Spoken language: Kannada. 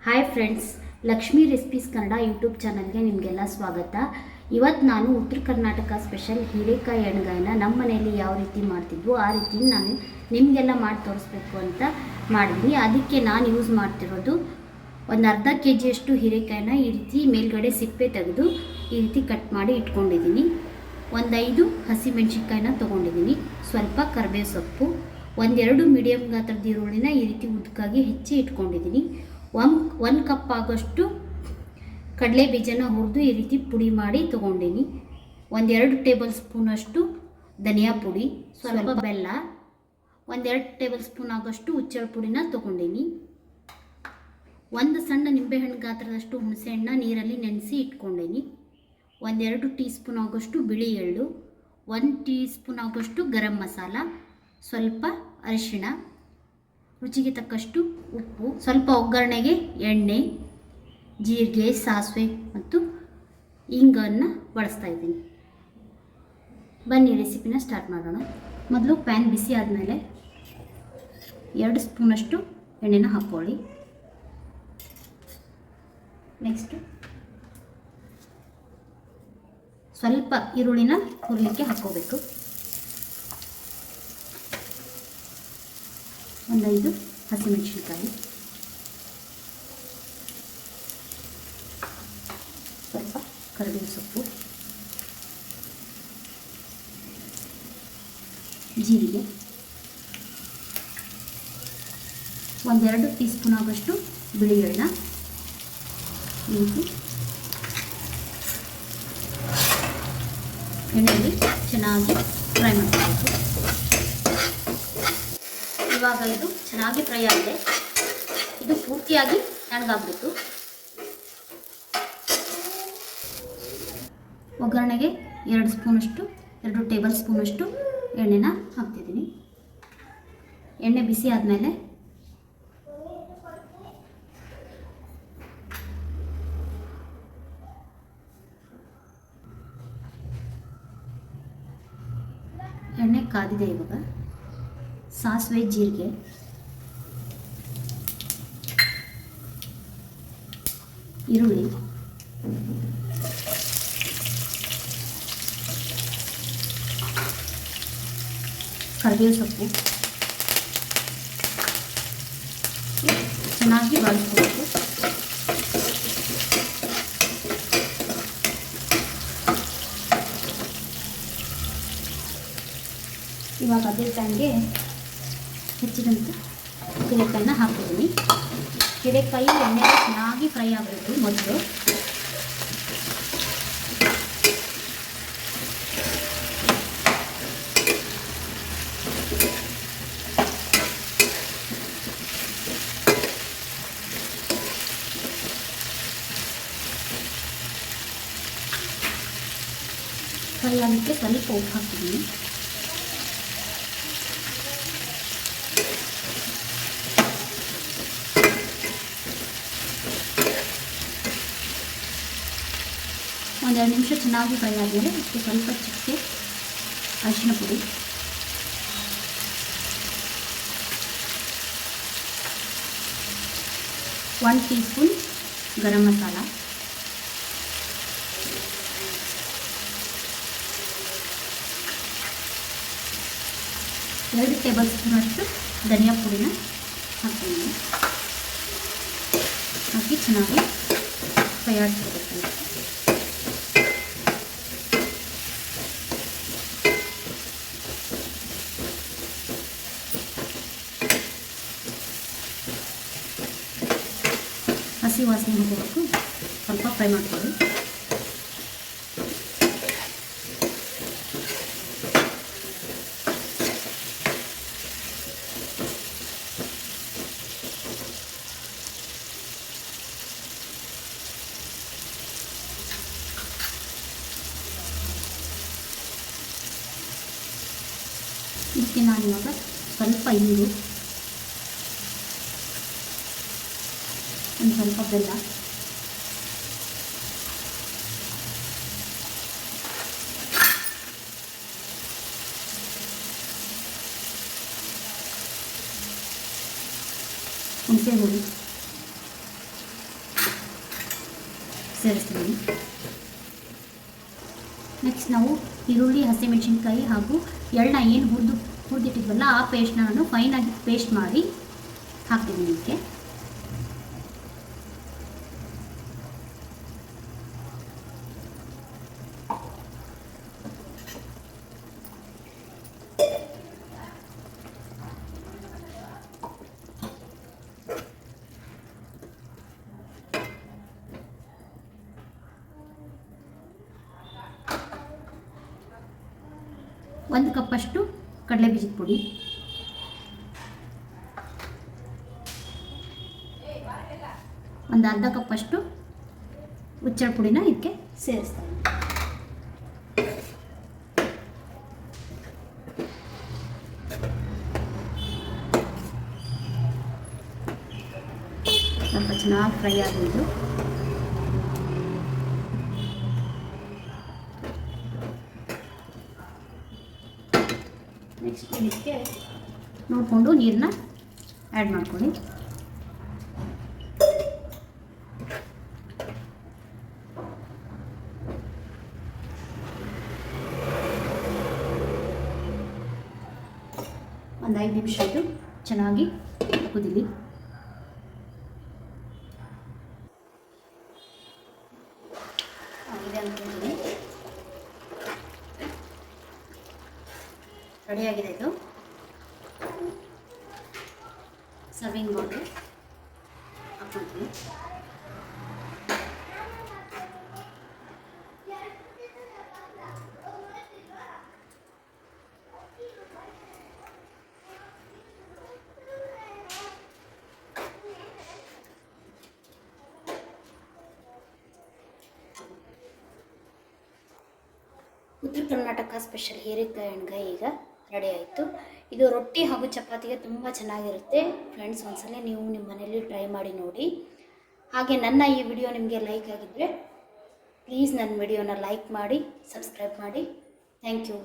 Hi friends, Lakshmi recipes Kannada YouTube ಚಾನಲ್ಗೆ ನಿಮಗೆಲ್ಲ ಸ್ವಾಗತ. ಇವತ್ತು ನಾನು ಉತ್ತರ ಕರ್ನಾಟಕ ಸ್ಪೆಷಲ್ ಹೀರೆಕಾಯಿ ಎಣ್ಗಾಯಿನ ನಮ್ಮ ಮನೆಯಲ್ಲಿ ಯಾವ ರೀತಿ ಮಾಡ್ತಿದ್ವು ಆ ರೀತಿ ನಾನು ನಿಮಗೆಲ್ಲ ಮಾಡಿ ತೋರಿಸ್ಬೇಕು ಅಂತ ಮಾಡಿದ್ದೀನಿ. ಅದಕ್ಕೆ ನಾನು ಯೂಸ್ ಮಾಡ್ತಿರೋದು ಒಂದು ಅರ್ಧ ಕೆಜಿಯಷ್ಟು ಹೀರೆಕಾಯಿನ ಈ ರೀತಿ ಮೇಲ್ಗಡೆ ಸಿಪ್ಪೆ ತೆಗೆದು ಈ ರೀತಿ ಕಟ್ ಮಾಡಿ ಇಟ್ಕೊಂಡಿದ್ದೀನಿ. ಒಂದು 5 ಹಸಿಮೆಣ್ಸಿನ್ಕಾಯಿನ ತೊಗೊಂಡಿದ್ದೀನಿ. ಸ್ವಲ್ಪ ಕರಿಬೇವು ಸೊಪ್ಪು, ಒಂದೆರಡು ಮೀಡಿಯಮ್ ಗಾತ್ರದ ಈರುಳ್ಳಿನ ಈ ರೀತಿ ಉದ್ದಕ್ಕಾಗಿ ಹೆಚ್ಚಿ ಇಟ್ಕೊಂಡಿದ್ದೀನಿ. ಒಂದು ಕಪ್ ಆಗೋಷ್ಟು ಕಡಲೆ ಬೀಜನ ಹುರಿದು ಈ ರೀತಿ ಪುಡಿ ಮಾಡಿ ತೊಗೊಂಡಿನಿ. 1-2 ಟೇಬಲ್ ಸ್ಪೂನಷ್ಟು ಧನಿಯಾ ಪುಡಿ, ಸ್ವಲ್ಪ ಬೆಲ್ಲ, 1-2 ಟೇಬಲ್ ಸ್ಪೂನ್ ಆಗೋಷ್ಟು ಹುಚ್ಚಳ ಪುಡಿನ ತೊಗೊಂಡಿನಿ. ಒಂದು ಸಣ್ಣ ನಿಂಬೆಹಣ್ಣು ಗಾತ್ರದಷ್ಟು ಹುಣಸೆಹಣ್ಣ ನೀರಲ್ಲಿ ನೆನೆಸಿ ಇಟ್ಕೊಂಡೀನಿ. 1-2 ಟೀ ಸ್ಪೂನ್ ಆಗೋಷ್ಟು ಬಿಳಿ ಎಳ್ಳು, 1 ಟೀ ಸ್ಪೂನ್ ಆಗೋಷ್ಟು ಗರಂ ಮಸಾಲ, ಸ್ವಲ್ಪ ಅರಿಶಿಣ, ರುಚಿಗೆ ತಕ್ಕಷ್ಟು ಉಪ್ಪು, ಸ್ವಲ್ಪ ಒಗ್ಗರಣೆಗೆ ಎಣ್ಣೆ, ಜೀರಿಗೆ, ಸಾಸಿವೆ ಮತ್ತು ಇಂಗನ್ನು ಬಳಸ್ತಾ ಇದ್ದೀನಿ. ಬನ್ನಿ ರೆಸಿಪಿನ ಸ್ಟಾರ್ಟ್ ಮಾಡೋಣ. ಮೊದಲು ಪ್ಯಾನ್ ಬಿಸಿ ಆದಮೇಲೆ 2 ಸ್ಪೂನಷ್ಟು ಎಣ್ಣೆನ ಹಾಕ್ಕೊಳ್ಳಿ. ನೆಕ್ಸ್ಟು ಸ್ವಲ್ಪ ಈರುಳ್ಳಿನ ಹುರಿಲಿಕ್ಕೆ ಹಾಕ್ಕೋಬೇಕು. 5 ಹಸಿಮೆಣಸಿನ್ಕಾಯಿ, ಸ್ವಲ್ಪ ಕರಿಬೇವು ಸೊಪ್ಪು, ಜೀರಿಗೆ, 1-2 ಟೀ ಸ್ಪೂನ್ ಆಗೋಷ್ಟು ಬಿಳಿ ಎಳ್ಳ ಎಣ್ಣೆಯಲ್ಲಿ ಚೆನ್ನಾಗಿ ಫ್ರೈ ಮಾಡಬೇಕು. ಇವಾಗ ಇದು ಚೆನ್ನಾಗಿ ಫ್ರೈ ಆಗಿದೆ. ಇದು ಪೂರ್ತಿಯಾಗಿ ತಣ್ಣಗಾಗಬೇಕು. ಒಗ್ಗರಣೆಗೆ 2 ಟೇಬಲ್ ಸ್ಪೂನಷ್ಟು ಎಣ್ಣೆನ ಹಾಕ್ತಿದ್ದೀನಿ. ಎಣ್ಣೆ ಬಿಸಿ ಆದಮೇಲೆ ಎಣ್ಣೆ ಕಾದಿದೆ. ಇವಾಗ ಸಾಸಿವೆ, ಜೀರಿಗೆ, ಈರುಳ್ಳಿ, ಕರಿಬೇವು ಸೊಪ್ಪು ಚೆನ್ನಾಗಿ ಬಾಳಿಸ್ಬೇಕು. ಇವಾಗ ಅದೇ ಟೈಮ್ಗೆ ಹೆಚ್ಚಿದಂತೆ ಹೀರೆಕಾಯಿನ ಹಾಕ್ತಿದ್ದೀನಿ. ಹೀರೆಕಾಯಿ ಎಣ್ಣೆಗೆ ಚೆನ್ನಾಗಿ ಫ್ರೈ ಆಗಬೇಕು. ಮೊದಲು ಫ್ರೈ ಆಗಲಿಕ್ಕೆ ಸ್ವಲ್ಪ ಉಪ್ಪು ಹಾಕ್ತಿದ್ದೀನಿ. ಒಂದೆರಡು ನಿಮಿಷ ಚೆನ್ನಾಗಿ ಫ್ರೈ ಆದಮೇಲೆ ಇದಕ್ಕೆ ಸ್ವಲ್ಪ ಚಿಕ್ಕೆ ಅರಿಶಿನ ಪುಡಿ, ಒಂದು ಟೀ ಸ್ಪೂನ್ ಗರಂ ಮಸಾಲ, ಎರಡು ಟೇಬಲ್ ಸ್ಪೂನಷ್ಟು ಧನಿಯಾ ಪುಡಿನ ಹಾಕ್ತೀನಿ. ಹಾಕಿ ಚೆನ್ನಾಗಿ ಫ್ರೈ ಆಗಿಸ್ಕೋಬೇಕು. ಹಸಿ ವಾಸನೆ ಹೋಗೋವರೆಗೂ ಸ್ವಲ್ಪ ಫ್ರೈ ಮಾಡ್ಕೊಳ್ಳಿ. ಇದಕ್ಕೆ ನಾನಿವಾಗ ಸ್ವಲ್ಪ ಇಂಗು, ಒಂದು ಸ್ವಲ್ಪ ಬೆಲ್ಲ, ಹುಣಸೆ ಹುಳಿ, ಸೇರಿಸ್ತೀನಿ. ನೆಕ್ಸ್ಟ್ ನಾವು ಈರುಳ್ಳಿ, ಹಸಿಮೆಣಸಿನ್ಕಾಯಿ ಹಾಗೂ ಎಳ್ಳನ್ನ ಏನು ಹುರಿದಿಟ್ಟಿದ್ವಲ್ಲ ಆ ಪೇಸ್ಟ್ನ ನಾನು ಫೈನಾಗಿ ಪೇಸ್ಟ್ ಮಾಡಿ ಹಾಕ್ತೀನಿ ಇದಕ್ಕೆ. ಒಂದು ಕಪ್ಪಷ್ಟು ಕಡಲೆ ಬೀಜದ ಪುಡಿ, ಒಂದು ಅರ್ಧ ಕಪ್ಪಷ್ಟು ಹುಚ್ಚಳ ಪುಡಿನ ಇದಕ್ಕೆ ಸೇರಿಸ್ತೀನಿ. ಸ್ವಲ್ಪ ಚೆನ್ನಾಗಿ ಫ್ರೈ ಆಗಿದ್ದು ನೆಕ್ಸ್ಟ್ ಇದಕ್ಕೆ ನೋಡಿಕೊಂಡು ನೀರನ್ನ ಆ್ಯಡ್ ಮಾಡ್ಕೊಳ್ಳಿ. ಒಂದು 5 ನಿಮಿಷ ಇದು ಚೆನ್ನಾಗಿ ಕುದೀಲಿ. ಆಗಿದೆ ಅಂದ್ಕೊಂಡಿದ್ದೀನಿ. ರೆಡಿಯಾಗಿದೆ ಇದು. ಸರ್ವಿಂಗ್ ಬೌಲ್ಗೆ ಹಾಕ್ಕೊಳ್ತೀನಿ. ಉತ್ತರ ಕರ್ನಾಟಕ ಸ್ಪೆಷಲ್ ಹೀರೆಕಾಯಿ ಎಣ್ಗಾಯಿ ಈಗ ರೆಡಿ ಆಯಿತು. ಇದು ರೊಟ್ಟಿ ಹಾಗೂ ಚಪಾತಿಗೆ ತುಂಬ ಚೆನ್ನಾಗಿರುತ್ತೆ ಫ್ರೆಂಡ್ಸ್. ಒಂದ್ಸಲ ನೀವು ನಿಮ್ಮ ಮನೆಯಲ್ಲಿ ಟ್ರೈ ಮಾಡಿ ನೋಡಿ. ಹಾಗೆ ನನ್ನ ಈ ವಿಡಿಯೋ ನಿಮಗೆ ಲೈಕ್ ಆಗಿದ್ದರೆ ಪ್ಲೀಸ್ ನನ್ನ ವಿಡಿಯೋನ ಲೈಕ್ ಮಾಡಿ, ಸಬ್ಸ್ಕ್ರೈಬ್ ಮಾಡಿ. Thank you.